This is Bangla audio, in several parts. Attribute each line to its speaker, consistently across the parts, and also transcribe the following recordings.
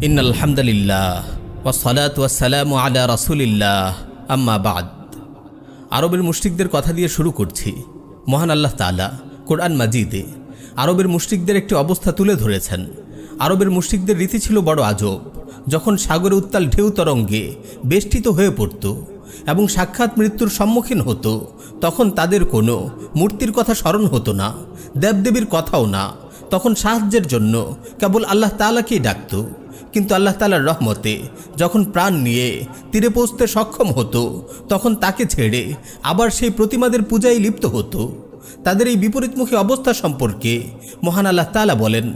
Speaker 1: ইন্নাল হামদুলিল্লাহ ওয়াসসালাতু ওয়াসসালামু আলা রাসূলিল্লাহ আম্মা বাদ। আরবের মুশরিকদের কথা দিয়ে শুরু করছি। মহান আল্লাহ তাআলা কোরআন মাজিদে আরবের মুশরিকদের একটি অবস্থা তুলে ধরেছেন। আরবের মুশরিকদের রীতি ছিল বড় আজব। যখন সাগরে উত্তাল ঢেউ তরঙ্গে বেষ্টিত হয়ে পড়ত এবং সাক্ষাৎ মৃত্যুর সম্মুখীন হতো, তখন তাদের কোনো মূর্তির কথা স্মরণ হতো না, দেবদেবীর কথাও না। তখন সাহায্যের জন্য কেবল আল্লাহ তাআলাকেই ডাকত। কিন্তু আল্লাহ তাআলার রহমতে যখন প্রাণ নিয়ে তীরে পৌঁছতে সক্ষম হতো, তখন তাকে ছেড়ে আবার সেই প্রতিমাদের পূজায় লিপ্ত হতো। তাদের এই বিপরীতমুখী অবস্থা সম্পর্কে মহান আল্লাহ তাআলা বলেন,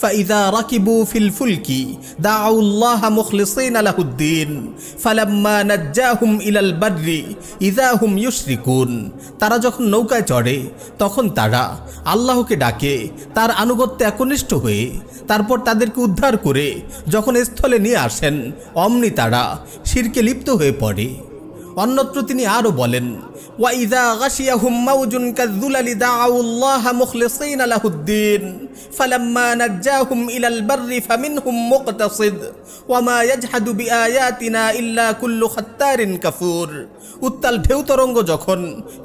Speaker 1: ফাইযা রাকিবু ফিল ফুলকি দাউল্লাহ মুখলিসিনা লাহুদ্দিন ফালাম্মা নাজ্জাহুম ইলাল বাররি ইযা হুম ইউশরিকুন। তারা যখন নৌকায় চড়ে তখন তারা আল্লাহকে ডাকে তার আনুগত্যে একনিষ্ঠ হয়ে, তারপর তাদেরকে উদ্ধার করে যখন স্থলে নিয়ে আসেন অমনি তারা শিরকে লিপ্ত হয়ে পড়ে। অন্যত্র তিনি আরও বলেন, وَإِذَا غَشِيَهُمْ مَوْجٌ كَالظُّلَلِ دَعَوُا اللَّهَ مُخْلِصِينَ لَهُ الدِّينَ فَلَمَّا نَجَّاهُمْ إِلَى الْبَرِّ فَمِنْهُمْ مُقْتَصِدٌ وَمَا يَجْحَدُ بِآيَاتِنَا إِلَّا كُلُّ خَتَّارٍ كَفُورٍ। উত্তাল ঢেউ তরঙ্গ যখন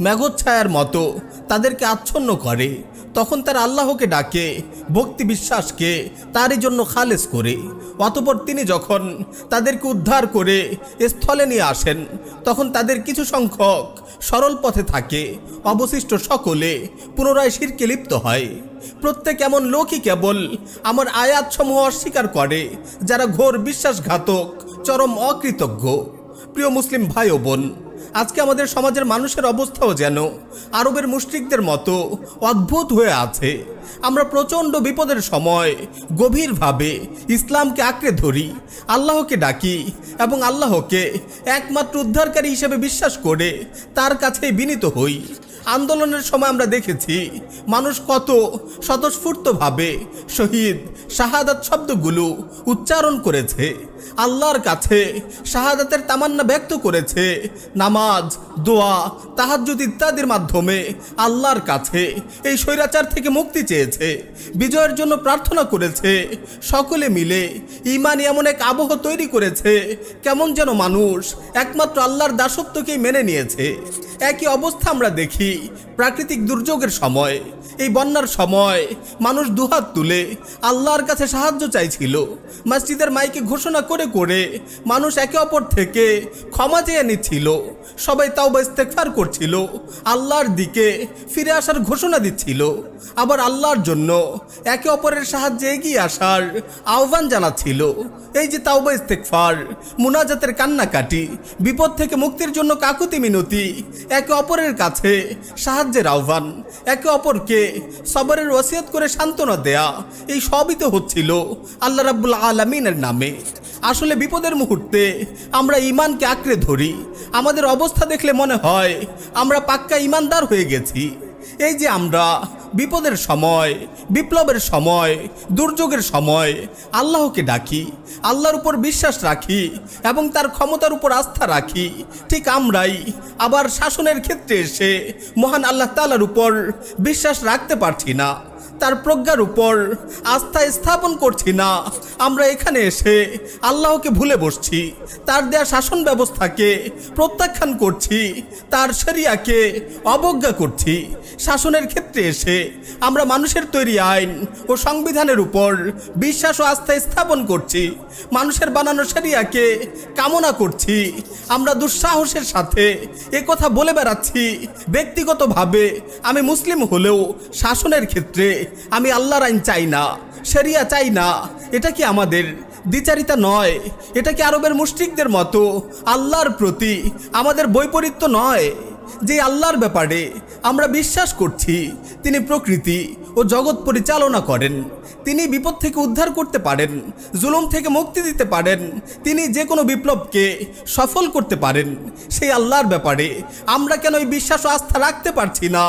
Speaker 1: মেঘচ্ছায়ার মতো তাদেরকে আচ্ছন্ন করে, তখন তারা আল্লাহকে ডাকে ভক্তি বিশ্বাসকে তারই জন্য খালেস করে। অতঃপর তিনি যখন তাদেরকে উদ্ধার করে স্থলে নিয়ে আসেন, তখন তাদের কিছু সংখ্যক সরল পথে থাকে, অবশিষ্ট সকলে পুনরায় শিরকে লিপ্ত হয়। প্রত্যেক এমন লোকই কেবল আমার আয়াতসমূহ অস্বীকার করে, যারা ঘোর বিশ্বাসঘাতক, চরম অকৃতজ্ঞ। প্রিয় মুসলিম ভাই ও বোন, আজকে আমাদের সমাজের মানুষের অবস্থাও যেন আরবের মুশরিকদের মতো অদ্ভুত হয়ে আছে। আমরা প্রচণ্ড বিপদের সময় গভীরভাবে ইসলামকে আঁকড়ে ধরি, আল্লাহকে ডাকি এবং আল্লাহকে একমাত্র উদ্ধারকারী হিসেবে বিশ্বাস করে তার কাছেই বিনীত হই। আন্দোলনের সময় আমরা দেখেছি মানুষ কত স্বতঃস্ফূর্তভাবে শহীদ, শাহাদাত শব্দগুলো উচ্চারণ করেছে, আল্লাহর কাছে শাহাদাতের তামান্না ব্যক্ত করেছে, নামাজ, দোয়া, তাহাজ্জুদ ইত্যাদির মাধ্যমে আল্লাহর কাছে এই স্বৈরাচার থেকে মুক্তি চেয়েছে, বিজয়ের জন্য প্রার্থনা করেছে। সকলে মিলে ঈমানে এমন এক আবহ তৈরি করেছে, কেমন যেন মানুষ একমাত্র আল্লাহর দাসত্বকেই মেনে নিয়েছে। একই অবস্থা আমরা দেখি প্রাকৃতিক দুর্যোগের সময়। এই বন্যার সময় মানুষ দুহাত তুলে আল্লাহর কাছে সাহায্য চাইছিল। মসজিদের মাইকে ঘোষণা করে করে মানুষ একে অপর থেকে ক্ষমা চেয়ে নিচ্ছিল। সবাই তাওবা ইস্তেগফার করছিল, আল্লাহর দিকে ফিরে আসার ঘোষণা দিচ্ছিল, আবার আল্লাহর জন্য একে অপরের সাহায্যে এগিয়ে আসার আহ্বান জানাচ্ছিল। এই যে তাওবা ইস্তেগফার, মুনাজাতের কান্নাকাটি, বিপদ থেকে মুক্তির জন্য কাকুতি মিনতি, একে অপরের কাছে সাহায্যের আহ্বান, একে অপরকে সবরের ওসিয়ত করে সান্ত্বনা দেয়া, এই সবই তো হচ্ছিল আল্লাহ রাব্বুল আলামিনের নামে। আসলে বিপদের মুহূর্তে আমরা ঈমানকে আঁকড়ে ধরি। আমাদের অবস্থা দেখলে মনে হয় আমরা পাক্কা ঈমানদার হয়ে গেছি। এই যে আমরা বিপদের সময়, বিপ্লবের সময়, দুর্যোগের সময় আল্লাহকে ডাকি, আল্লাহর উপর বিশ্বাস রাখি এবং তার ক্ষমতার উপর আস্থা রাখি, ঠিক আমরাই আবার শাসনের ক্ষেত্রে এসে মহান আল্লাহ তাআলার উপর বিশ্বাস রাখতে পারছি না, তার প্রজ্ঞার উপর আস্থা স্থাপন করছি না। আমরা এখানে এসে আল্লাহকে ভুলে বসছি, তার দেয়া শাসন ব্যবস্থাকে প্রত্যাখ্যান করছি, তার শরিয়াকে অবজ্ঞা করছি। শাসনের ক্ষেত্রে এসে আমরা মানুষের তৈরি আইন ও সংবিধানের উপর বিশ্বাস ও আস্থা স্থাপন করছি, মানুষের বানানো শরিয়াকে কামনা করছি। আমরা দুঃসাহসের সাথে একথা বলে বেড়াচ্ছি, ব্যক্তিগতভাবে আমি মুসলিম হলেও শাসনের ক্ষেত্রে আমি আল্লাহর আইন চাই না, শরিয়া চাই না। এটা কি আমাদের দ্বিচারিতা নয়? এটা কি আরবের মুশরিকদের মতো আল্লাহর প্রতি আমাদের বৈপরীত্য নয়? যে আল্লাহর ব্যাপারে আমরা বিশ্বাস করছি তিনি প্রকৃতি ও জগৎ পরিচালনা করেন, তিনি বিপদ থেকে উদ্ধার করতে পারেন, জুলুম থেকে মুক্তি দিতে পারেন, তিনি যে কোনো বিপ্লবকে সফল করতে পারেন, সেই আল্লাহর ব্যাপারে আমরা কেন এই বিশ্বাস ও আস্থা রাখতে পারছি না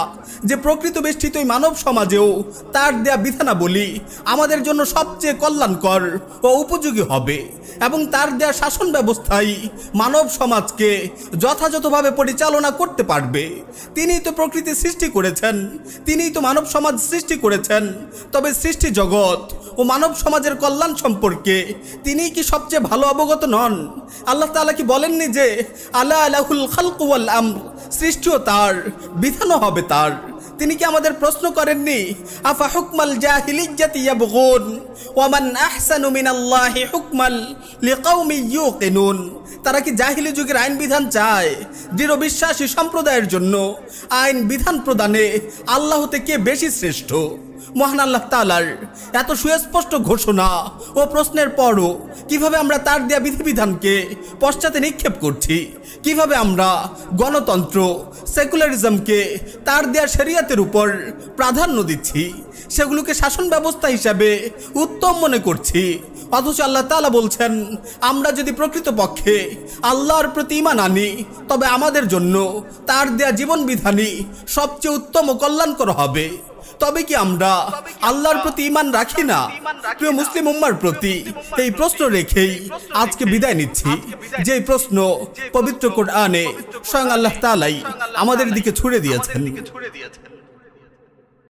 Speaker 1: যে প্রকৃত বেষ্টিত মানব সমাজেও তার দেয়া বিধানাবলী আমাদের জন্য সবচেয়ে কল্যাণকর ও উপযোগী হবে এবং তার দেয়া শাসন ব্যবস্থাই মানব সমাজকে যথাযথভাবে পরিচালনা করতে পারবে। তিনিই তো প্রকৃতি সৃষ্টি করেছেন, তিনিই তো মানব সমাজ সৃষ্টি করেছেন, তবে সৃষ্টি জগৎ ও মানব সমাজের কল্যাণ সম্পর্কে তিনি কি সবচেয়ে ভালো অবগত নন? আল্লাহ তাআলা কি বলেননি যে আলা লাহুল খালকু ওয়াল আমর, সৃষ্টিও তার, বিধানও হবে তার? তিনি কি আমাদের প্রশ্ন করেননি আফা হুকমাল জাহিলিয়্যাতি ইয়াবগুন ওয়া মান আহসানু মিনাল্লাহি হুকমান লিকাউমি ইউকিনুন? তারা কি জাহিলি যুগের আইন বিধান চায়? দৃঢ় বিশ্বাসী সম্প্রদায়ের জন্য আইন বিধান প্রদানে আল্লাহ হতে কে বেশি শ্রেষ্ঠ? মহান আল্লাহ তাআলার এত সুস্পষ্ট ঘোষণা ও প্রশ্নের পরও কিভাবে আমরা তার দেয়া বিধিবিধানকে পশ্চাতে নিক্ষেপ করছি? কিভাবে আমরা গণতন্ত্র, সেকুলারিজমকে তার দেয়া শরিয়তের উপর প্রাধান্য দিচ্ছি, সেগুলোকে শাসন ব্যবস্থা হিসাবে উত্তম মনে করছি? অথচ আল্লাহ তাআলা বলছেন, আমরা যদি প্রকৃতপক্ষে আল্লাহর প্রতি ঈমান আনি তবে আমাদের জন্য তার দেয়া জীবন বিধানই সবচেয়ে উত্তম ও কল্যাণকর হবে। তবে কি আমরা আল্লাহর প্রতি ঈমান রাখি না? প্রিয় মুসলিম উম্মার প্রতি এই প্রশ্ন রেখেই আজকে বিদায় নিচ্ছি, যে প্রশ্ন পবিত্র কোরআনে স্বয়ং আল্লাহ তাআলাই আমাদের দিকে ছুড়ে দিয়েছেন।